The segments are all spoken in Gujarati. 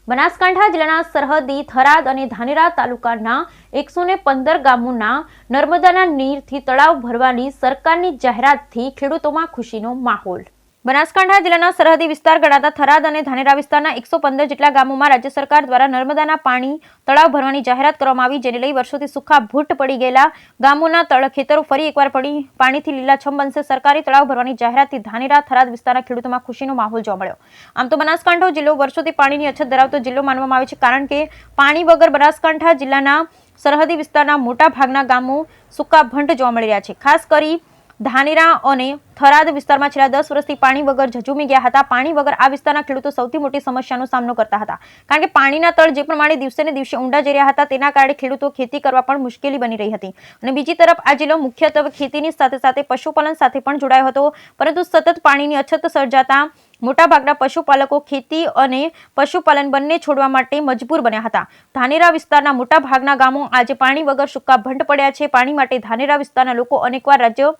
બનાસકાંઠા જિલ્લાના સરહદી થરાદ અને ધાનેરા તાલુકાના 115 ગામોના નર્મદાના નીરથી તળાવ ભરવાની સરકારની જાહેરાતથી ખેડૂતોમાં ખુશીનો માહોલ। બનાસકાંઠા જિલ્લાના સરહદી વિસ્તાર ગણાતા થરાદ અને ધાનેરા વિસ્તારના 115 જેટલા ગામોમાં રાજ્ય સરકાર દ્વારા નર્મદાના પાણી તળાવ ભરવાની જાહેરાત કરવામાં આવી, જેને લઈ વર્ષોથી સુખા ભૂટ પડી ગયેલા ગામોના ખેતરો ફરી એકવાર પાણીથી લીલાછમ બનશે। સરકારી તળાવ ભરવાની જાહેરાતથી ધાનેરા થરાદ વિસ્તારના ખેડૂતોમાં ખુશીનો માહોલ જોવા મળ્યો। આમ તો બનાસકાંઠા જિલ્લો વર્ષોથી પાણીની અછત ધરાવતો જિલ્લો માનવામાં આવે છે, કારણ કે પાણી વગર બનાસકાંઠા જિલ્લાના સરહદી વિસ્તારના મોટા ભાગના ગામો સુકાભંટ જોવા મળી રહ્યા છે। ખાસ કરી ધાનેરા અને થરાદ વિસ્તારમાં છેલ્લા 10 વર્ષથી પાણી વગર ઝઝૂમી ગયા હતા। પાણી વગર આ વિસ્તારના ખેડૂતો સૌથી મોટી સમસ્યાનો સામનો કરતા હતા, કારણ કે પાણીના તળ જે પ્રમાણે દિવસે ને દિવસે ઊંડા જઈ રહ્યા હતા, તેના કારણે ખેડૂતો ખેતી કરવા પણ મુશ્કેલી બની રહી હતી। અને બીજી તરફ આ જિલ્લો મુખ્યત્વે ખેતીની સાથે સાથે પશુપાલન સાથે પણ જોડાયો હતો, પરંતુ સતત પાણીની અછત સર્જાતા મોટાભાગના પશુપાલકો ખેતી અને પશુપાલન બંને છોડવા માટે મજબૂર બન્યા હતા। ધાનેરા વિસ્તારના મોટા ભાગના ગામો આજે પાણી વગર સુકાભંટ પડ્યા છે। પાણી માટે ધાનેરા વિસ્તારના લોકો અનેકવાર રાજ્ય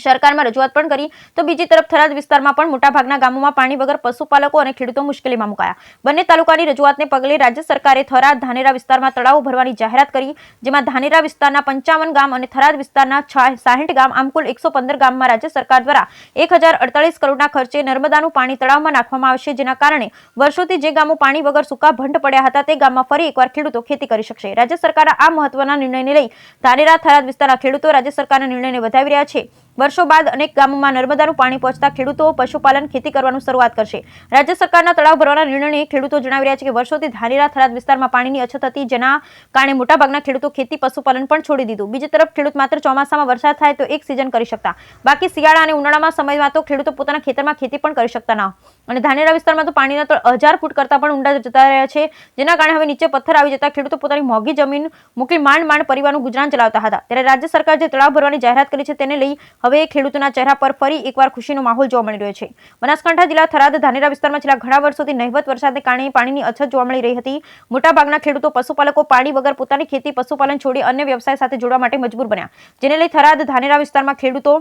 સરકારમાં રજૂઆત પણ કરી, તો બીજી તરફ થરાદ વિસ્તારમાં પણ મોટાભાગના ગામોમાં પાણી વગર પશુપાલકો અને ખેડૂતો મુશ્કેલીમાં મુકાયા। બંને તાલુકાની રજૂઆતને પગલે રાજ્ય સરકારે થરાદ ધાનેરા વિસ્તારમાં તળાવો ભરવાની જાહેરાત કરી, જેમાં ધાનેરા વિસ્તારના 55 ગામ અને થરાદ વિસ્તારના 60 ગામ, આમ કુલ 115 ગામમાં રાજ્ય સરકાર દ્વારા 1048 કરોડના ખર્ચે નર્મદાનું પાણી તળાવમાં નાખવામાં આવશે, જેના કારણે વર્ષોથી જે ગામો પાણી વગર સુકાભંટ પડ્યા હતા, તે ગામમાં ફરી એકવાર ખેડૂતો ખેતી કરી શકશે। રાજ્ય સરકારના આ મહત્વના નિર્ણયને લઈ ધાનેરા થરાદ વિસ્તારના ખેડૂતો રાજ્ય સરકારના નિર્ણયને વધાવી રહ્યા છે। વર્ષો બાદ અનેક ગામોમાં નર્મદાનું પાણી પહોંચતા ખેડૂતો પશુપાલન ખેતી કરવાનું શરૂઆત કરશે। રાજ્ય સરકારના તળાવ ભરવાના નિર્ણયને ખેડૂતો જણાવી રહ્યા છે કે વર્ષોથી ધાનેરા થરાદ વિસ્તારમાં પાણીની અછત હતી, જેના કારણે મોટાભાગના ખેડૂતો ખેતી પશુપાલન પણ છોડી દીધું। બીજી તરફ ખેડૂત માત્ર ચોમાસામાં વરસાદ થાય તો એક સિઝન કરી શકતા, બાકી શિયાળા અને ઉનાળામાં સમયમાં તો ખેડૂતો પોતાના ખેતરમાં ખેતી પણ કરી શકતા ન। અને ધાનેરા વિસ્તારમાં તો પાણીના તળ 1000 ફૂટ કરતા પણ ઊંડા જતા રહ્યા છે, જેના કારણે હવે નીચે પથ્થર આવી જતા ખેડૂતો પોતાની મોંઘી જમીન મૂકી માંડ પરિવારનું ગુજરાન ચલાવતા હતા। ત્યારે રાજ્ય સરકાર જે તળાવ ભરવાની જાહેરાત કરી છે, તેને લઈ હવે ખેડૂતોના ચહેરા પર ફરી એકવાર ખુશીનો માહોલ જોવા મળી રહ્યો છે। બનાસકાંઠા જિલ્લા થરાદ ધાનેરા વિસ્તારમાં છેલ્લા ઘણા વર્ષોથી નહિવત વરસાદને કારણે પાણીની અછત જોવા મળી રહી હતી। મોટાભાગના ખેડૂતો પશુપાલકો પાણી વગર પોતાની ખેતી પશુપાલન છોડી અન્ય વ્યવસાય સાથે જોડવા માટે મજબૂર બન્યા, જેને લઈ થરાદ ધાનેરા વિસ્તારમાં ખેડૂતો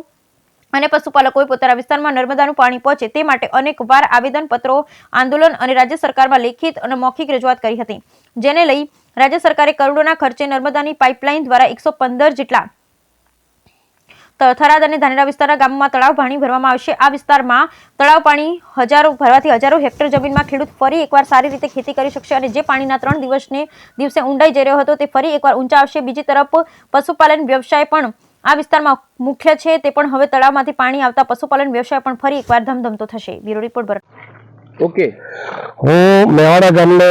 અને પશુપાલકોએ પોતાના વિસ્તારમાં નર્મદાનું પાણી પહોંચે તે માટે અનેકવાર આવેદનપત્રો, આંદોલન અને રાજ્ય સરકારમાં લેખિત અને મૌખિક રજૂઆત કરી હતી, જેને લઈ રાજ્ય સરકારે કરોડોના ખર્ચે નર્મદાની પાઇપલાઇન દ્વારા 115 જેટલા થરાદ અને ધાનેરા વિસ્તારના ગામોમાં તળાવ પાણી ભરવામાં આવશે। આ વિસ્તારમાં તળાવ પાણી ભરવાથી હજારો હેક્ટર જમીનમાં ખેડૂત ફરી એકવાર સારી રીતે ખેતી કરી શકશે, અને જે પાણીના 3 દિવસે ઊંડાઈ જઈ રહ્યો હતો તે ફરી એકવાર ઊંચા આવશે। બીજી તરફ પશુપાલન વ્યવસાય પણ આ વિસ્તારમાં મુખ્ય છે, તે પણ હવે તળાવમાંથી પાણી આવતા પશુપાલન વ્યવસાય પણ ફરી એકવાર ધમધમતો થશે। બ્યુરો રિપોર્ટ ઓકે, હું મેવાડા ગામનો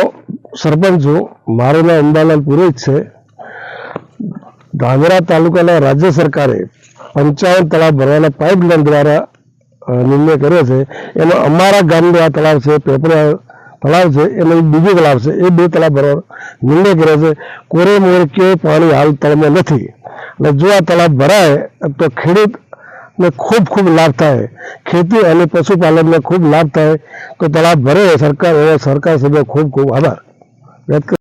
સરપંચ છું। મારું નામ અંબાલાલ પુરોહિત છે। ધાનેરા તાલુકાના રાજ્ય સરકારે 55 તળાવ ભરવાના પાઇપલાઇન દ્વારા નિર્ણય કર્યો છે। એમાં અમારા ગામનું આ તળાવ છે, પેપરા તળાવ છે, એનો બીજો તળાવ છે, એ 2 તળાવ ભરવાનો નિર્ણય કર્યો છે। કોરે મોર કે પાણી હાલ તળમાં નથી, એટલે જો આ તળાવ ભરાય તો ખેડૂતને ખૂબ લાભ થાય, ખેતી અને પશુપાલનને ખૂબ લાભ થાય। તો તળાવ ભરે સરકાર સભ્ય ખૂબ આભાર વ્યક્ત